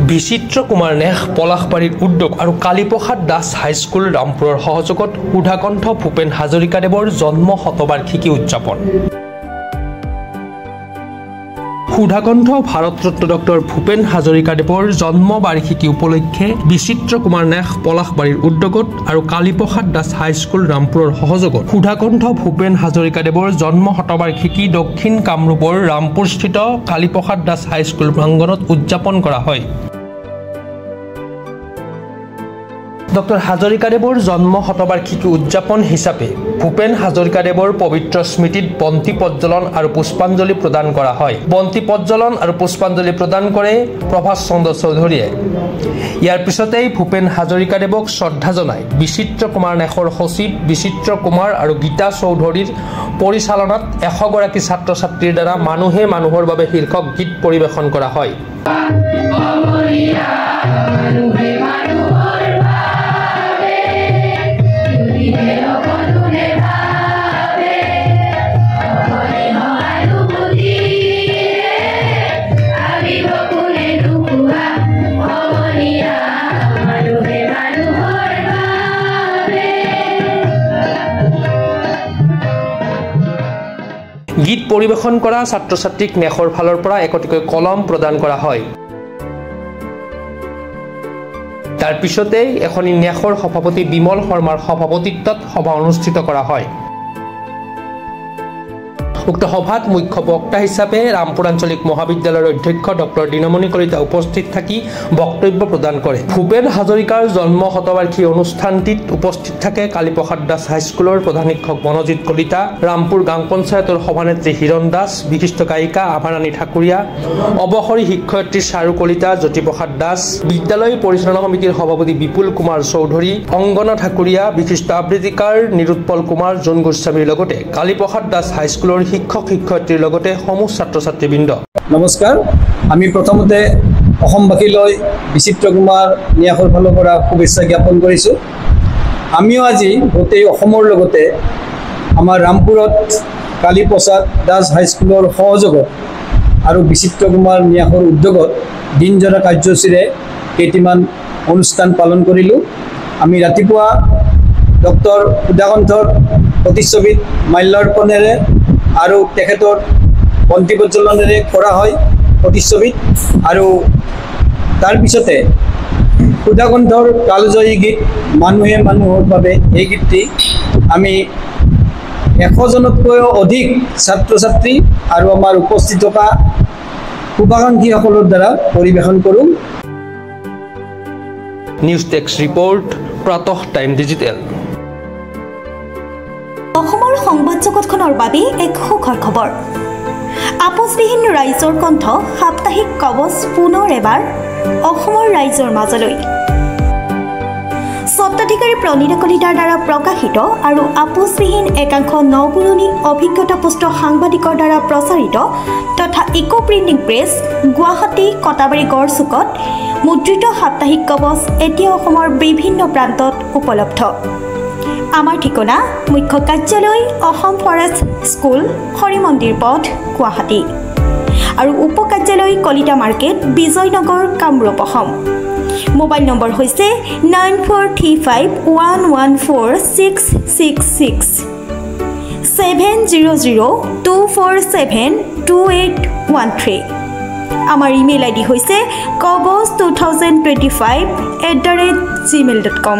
বিচিত্ৰ কুমাৰ নেহ পলাশবাৰীৰ উদ্যোগ আৰু কালীপ্ৰসাদ দাস হাইস্কুল ৰামপুৰৰ সহযোগত সুধাকণ্ঠ ভূপেন হাজৰিকাদেৱৰ জন্ম শতবাৰ্ষিকী উদযাপন। সুধাকণ্ঠ ভাৰতৰত্ন ডক্টৰ ভূপেন হাজৰিকাদেৱৰ জন্ম বাৰ্ষিকী উপলক্ষে বিচিত্ৰ কুমাৰ নেহ পলাশবাৰীৰ উদ্যোগত আৰু কালীপ্ৰসাদ দাস হাইস্কুল ৰামপুৰৰ সহযোগত সুধাকণ্ঠ ভূপেন হাজৰিকাদেৱৰ জন্ম শতবাৰ্ষিকী দক্ষিণ কামৰূপৰ ৰামপুৰস্থিত কালীপ্ৰসাদ দাস হাইস্কুল প্ৰাংগণত উদযাপন কৰা হয়। ডক্টৰ হাজৰিকাদেৱৰ জন্ম শতবাৰ্ষিকী উদযাপন হিচাপে ভূপেন হাজৰিকাদেৱৰ পবিত্ৰ স্মৃতিত বন্তি প্ৰজ্বলন আৰু পুষ্পাঞ্জলি প্ৰদান কৰা হয়। বন্তি প্ৰজ্বলন আৰু পুষ্পাঞ্জলি প্ৰদান কৰে প্ৰভাষ চন্দ্ৰ চৌধুৰীয়ে। ইয়াৰ পিছতেই ভূপেন হাজৰিকাদেৱক শ্ৰদ্ধা জনাই বিচিত্ৰ কুমাৰ নেহৰ সচিব বিচিত্ৰ কুমাৰ আৰু গীতা চৌধুৰীৰ পৰিচালনাত 100 গৰাকী ছাত্ৰ ছাত্ৰীৰ দ্বাৰা মানুহে মানুহৰ বাবে শীৰ্ষক গীত পৰিৱেশন কৰা হয়। গীত পৰিৱেশন কৰা ছাত্ৰ ছাত্ৰীক নেহৰ ফালৰ পৰা একোটিকৈ কলম প্ৰদান কৰা হয়। তাৰ পিছতেই এখনি নেহৰ সভাপতি বিমল শৰ্মাৰ সভাপতিত্বত সভা অনুষ্ঠিত কৰা হয়। উক্ত সভাত মুখ্য বক্তা হিচাপে ৰামপুৰ আঞ্চলিক মহাবিদ্যালয়ৰ অধ্যক্ষ ডক্টৰ দিনমণি কলিতা উপস্থিত থাকি বক্তব্য প্ৰদান কৰে। ভূপেন হাজৰিকাৰ জন্ম শতবাৰ্ষিকী অনুষ্ঠানটিত উপস্থিত থাকে কালীপ্ৰসাদ দাস হাইস্কুলৰ প্ৰধান শিক্ষক মনোজিত কলিতা, ৰামপুৰ গাঁও পঞ্চায়তৰ সভানেত্ৰী হিৰণ দাস, বিশিষ্ট গায়িকা আভাৰাণী ঠাকুৰীয়া, অৱসৰী শিক্ষয়িত্ৰী চাৰু কলিতা, জ্যোতিপ্ৰসাদ দাস, বিদ্যালয় পৰিচালনা সমিতিৰ সভাপতি বিপুল কুমাৰ চৌধুৰী, অংগনা ঠাকুৰীয়া, বিশিষ্ট আবৃত্তিকাৰ নিৰুৎপল কুমাৰ জোন গোস্বামীৰ লগতে কালীপ্ৰসাদ দাস হাইস্কুলৰ শিক্ষক শিক্ষয়িত্ৰীৰ লগতে সমূহ ছাত্ৰ ছাত্ৰীবৃন্দ। নমস্কাৰ। আমি প্ৰথমতে অসমবাসীলৈ বিচিত্ৰ কুমাৰ নেহৰ ফালৰ পৰা শুভেচ্ছা জ্ঞাপন কৰিছোঁ। আমিও আজি গোটেই অসমৰ লগতে আমাৰ ৰামপুৰত কালীপ্ৰসাদ দাস হাইস্কুলৰ সহযোগত আৰু বিচিত্ৰ কুমাৰ নেহৰ উদ্যোগত দিনজোৰা কাৰ্যসূচীৰে কেইটামান অনুষ্ঠান পালন কৰিলোঁ। আমি ৰাতিপুৱা ডক্টৰ সুধাকণ্ঠৰ প্ৰতিচ্ছবিত মাল্যাৰ্পণেৰে আৰু তেখেতৰ বন্তি প্ৰজ্বলনেৰে কৰা হয় প্ৰতিচ্ছবিত, আৰু তাৰপিছতে সুধাকণ্ঠৰ কালজয়ী গীত মানুহে মানুহৰ বাবে এই গীতটি আমি 100জনতকৈও অধিক ছাত্ৰ ছাত্ৰী আৰু আমাৰ উপস্থিত থকা শুভাকাংক্ষীসকলৰ দ্বাৰা পৰিৱেশন কৰোঁ। নিউজ ডেস্ক ৰিপৰ্ট, প্ৰাতঃ টাইম ডিজিটেল। অসমৰ সংবাদ জগতখনৰ বাবে এক সুখৰ খবৰ। আপোচবিহীন ৰাইজৰ কণ্ঠ সাপ্তাহিক কবচ পুনৰ এবাৰ অসমৰ ৰাইজৰ মাজলৈ। স্বত্বাধিকাৰী প্ৰণীতা কলিতাৰ দ্বাৰা প্ৰকাশিত আৰু আপোচবিহীন একাংশ নপুৰণি অভিজ্ঞতাপুষ্ট সাংবাদিকৰ দ্বাৰা প্ৰচাৰিত তথা eco printing press Guwahati Katabari গড়চুকত মুদ্ৰিত সাপ্তাহিক কবচ এতিয়া অসমৰ বিভিন্ন প্ৰান্তত উপলব্ধ। আমাৰ ঠিকনা মুখ্য কাৰ্যালয় অসম ফৰেষ্ট স্কুল, হৰি মন্দিৰ পথ, গুৱাহাটী আৰু উপ কাৰ্যালয় Kalita market, Bijoynagar, Kamrup, Assam. Mobile number হৈছে 9435114666 70024722813। আমাৰ ইমেইল আইডি হৈছে kobos2025@gmail.com।